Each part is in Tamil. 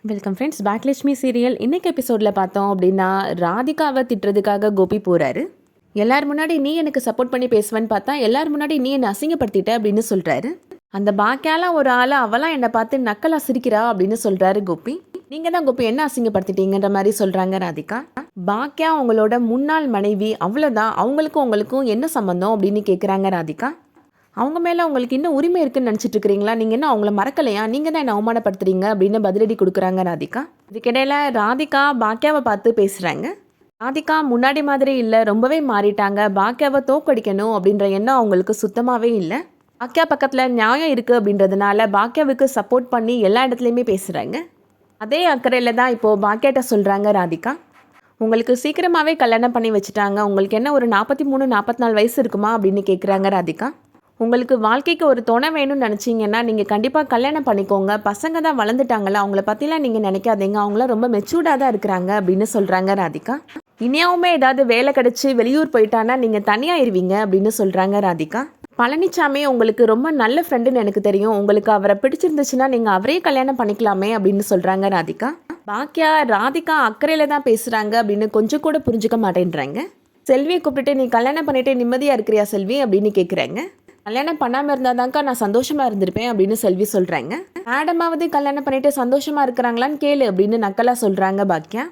Welcome friends. பாக்யலட்சுமி சீரியல் இன்னைக்கு எபிசோடில் பார்த்தோம் அப்படின்னா, ராதிகாவை திட்டுறதுக்காக கோபி போகிறாரு. எல்லார் முன்னாடி நீ எனக்கு சப்போர்ட் பண்ணி பேசுவேன்னு பார்த்தா, எல்லார் முன்னாடி நீ என்னை அசிங்கப்படுத்திட்ட அப்படின்னு சொல்கிறாரு. அந்த பாக்கியாலாம் ஒரு ஆளை அவளாம் என்னை பார்த்து நக்கலாக சிரிக்கிறா அப்படின்னு சொல்கிறாரு கோபி. நீங்கள் தான் கோபி என்ன அசிங்கப்படுத்திட்டீங்கன்ற மாதிரி சொல்கிறாங்க ராதிகா. பாக்கியா உங்களோட முன்னாள் மனைவி, அவ்வளோதான், அவங்களுக்கும் உங்களுக்கும் என்ன சம்மந்தம் அப்படின்னு கேட்குறாங்க ராதிகா. அவங்க மேலே உங்களுக்கு இன்னும் உரிமை இருக்குன்னு நினச்சிட்டு இருக்கிறீங்களா? நீங்கள் என்ன அவங்கள மறக்கலையா? நீங்கள் தான் என்ன அவமானப்படுத்துறீங்க அப்படின்னு பதிலடி கொடுக்குறாங்க ராதிகா. இதுக்கிடையில் ராதிகா பாக்கியாவை பார்த்து பேசுகிறாங்க. ராதிகா முன்னாடி மாதிரி இல்லை, ரொம்பவே மாறிட்டாங்க. பாக்கியாவை தோக்கடிக்கணும் அப்படின்ற எண்ணம் அவங்களுக்கு சுத்தமாகவே இல்லை. பாக்கியா பக்கத்தில் நியாயம் இருக்குது அப்படின்றதுனால பாக்கியாவுக்கு சப்போர்ட் பண்ணி எல்லா இடத்துலையுமே பேசுகிறாங்க. அதே அக்கறையில் தான் இப்போது பாக்கியாட்ட சொல்கிறாங்க ராதிகா. உங்களுக்கு சீக்கிரமாகவே கல்யாணம் பண்ணி வச்சுட்டாங்க. உங்களுக்கு என்ன ஒரு 43-44 வயசு இருக்குமா அப்படின்னு கேட்குறாங்க ராதிகா. உங்களுக்கு வாழ்க்கைக்கு ஒரு துணை வேணும்னு நினச்சிங்கன்னா நீங்கள் கண்டிப்பாக கல்யாணம் பண்ணிக்கோங்க. பசங்க தான் வளர்ந்துட்டாங்களா, அவங்கள பற்றிலாம் நீங்கள் நினைக்காதீங்க. அவங்களாம் ரொம்ப மெச்சூர்டாக தான் இருக்கிறாங்க அப்படின்னு சொல்கிறாங்க ராதிகா. இனியாவுமே ஏதாவது வேலை கிடச்சி வெளியூர் போயிட்டானா நீங்கள் தனியாயிருவீங்க அப்படின்னு சொல்கிறாங்க ராதிகா. பழனிசாமி உங்களுக்கு ரொம்ப நல்ல ஃப்ரெண்டுன்னு எனக்கு தெரியும். உங்களுக்கு அவரை பிடிச்சிருந்துச்சுன்னா நீங்கள் அவரே கல்யாணம் பண்ணிக்கலாமே அப்படின்னு சொல்கிறாங்க ராதிகா. பாக்கியா ராதிகா அக்கறையில் தான் பேசுகிறாங்க அப்படின்னு கொஞ்சம் கூட புரிஞ்சுக்க மாட்டேன்றாங்க. செல்வியை கூப்பிட்டுட்டு நீ கல்யாணம் பண்ணிட்டு நிம்மதியாக இருக்கிறியா செல்வி அப்படின்னு கேட்குறாங்க. கல்யாணம் பண்ணாமல் இருந்தால் தான்க்கா நான் சந்தோஷமாக இருந்திருப்பேன் அப்படின்னு செல்வி சொல்கிறாங்க. மேடமாவது கல்யாணம் பண்ணிட்டு சந்தோஷமாக இருக்கிறாங்களான்னு கேளு அப்படின்னு நக்கலாக சொல்கிறாங்க பாக்கியா.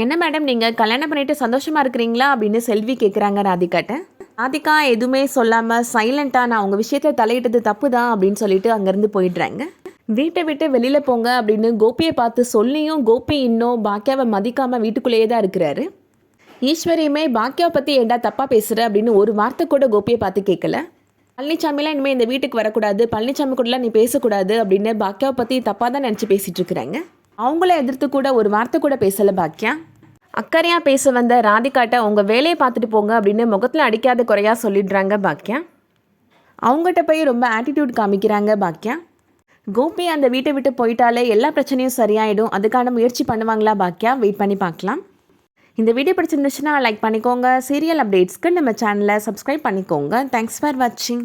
என்ன மேடம் நீங்கள் கல்யாணம் பண்ணிட்டு சந்தோஷமாக இருக்கிறீங்களா அப்படின்னு செல்வி கேட்குறாங்க ராதிகாட்ட. ராதிகா எதுவுமே சொல்லாமல் சைலண்ட்டாக நான் உங்கள் விஷயத்தை தலையிட்டது தப்பு தான் அப்படின்னு சொல்லிட்டு அங்கேருந்து போயிடுறாங்க. வீட்டை விட்டு வெளியில் போங்க அப்படின்னு கோபியை பார்த்து சொல்லியும் கோபி இன்னும் பாக்கியாவை மதிக்காமல் வீட்டுக்குள்ளேயே தான் இருக்கிறாரு. ஈஸ்வரியுமே பாக்கியாவை பற்றி ஏண்டா தப்பாக பேசுகிற அப்படின்னு ஒரு வார்த்தை கூட கோபியை பார்த்து கேட்கல. பழனிசாமிலாம் இனிமேல் இந்த வீட்டுக்கு வரக்கூடாது, பழனிசாமி கூடலாம் நீ பேசக்கூடாது அப்படின்னு பாக்கியாவை பற்றி தப்பாக தான் நினச்சி பேசிகிட்டு இருக்கிறாங்க. அவங்கள எதிர்த்து கூட ஒரு வார்த்தை கூட பேசலை பாக்கியா. அக்கறையாக பேச வந்த ராதிகாட்ட உங்கள் வேலையை பார்த்துட்டு போங்க அப்படின்னு முகத்தில் அடிக்காத குறையாக சொல்லிடுறாங்க பாக்கியா. அவங்ககிட்ட போய் ரொம்ப ஆட்டிடியூட் காமிக்கிறாங்க பாக்கியா. கோபி அந்த வீட்டை விட்டு போயிட்டாலே எல்லா பிரச்சனையும் சரியாயிடும். அதுக்கான முயற்சி பண்ணுவாங்களா பாக்கியா? வெயிட் பண்ணி பார்க்கலாம். இந்த வீடியோ பிடிச்சிருந்துச்சுன்னா லைக் பண்ணிக்கோங்க. சீரியல் அப்டேட்ஸ்க்கு நம்ம சேனலை சப்ஸ்கிரைப் பண்ணிக்கோங்க. தேங்க்ஸ் ஃபார் வாட்சிங்.